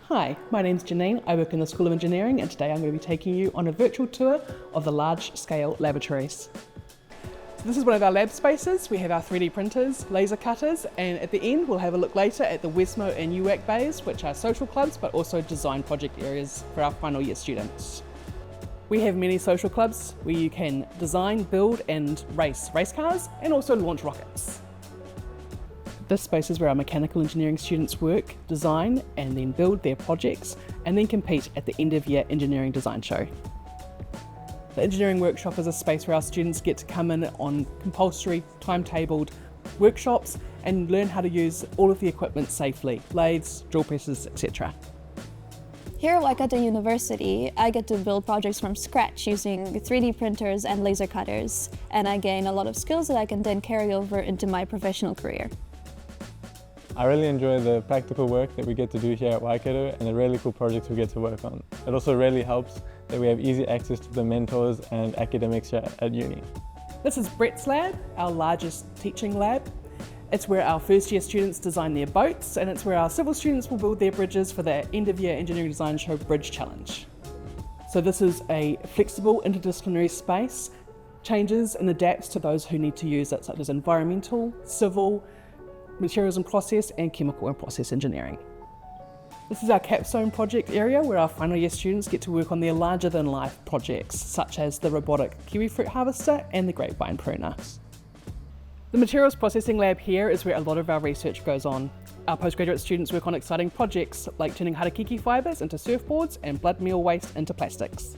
Hi, my name's Janine. I work in the School of Engineering, and today I'm going to be taking you on a virtual tour of the large-scale laboratories. So this is one of our lab spaces. We have our 3D printers, laser cutters, and at the end we'll have a look later at the WESMO and UAC bays, which are social clubs but also design project areas for our final year students. We have many social clubs where you can design, build and race cars and also launch rockets. This space is where our mechanical engineering students work, design and then build their projects and then compete at the end of year engineering design show. The engineering workshop is a space where our students get to come in on compulsory timetabled workshops and learn how to use all of the equipment safely, lathes, drill presses, etc. Here at Waikato University, I get to build projects from scratch using 3D printers and laser cutters, and I gain a lot of skills that I can then carry over into my professional career. I really enjoy the practical work that we get to do here at Waikato and the really cool projects we get to work on. It also really helps that we have easy access to the mentors and academics here at uni. This is Brett's lab, our largest teaching lab. It's where our first year students design their boats, and it's where our civil students will build their bridges for the end of year engineering design show Bridge Challenge. So this is a flexible interdisciplinary space, changes and adapts to those who need to use it, such as environmental, civil, materials and process, and chemical and process engineering. This is our capstone project area where our final year students get to work on their larger than life projects, such as the robotic kiwi fruit harvester and the grapevine pruner. The materials processing lab here is where a lot of our research goes on. Our postgraduate students work on exciting projects like turning harakiki fibres into surfboards and blood meal waste into plastics.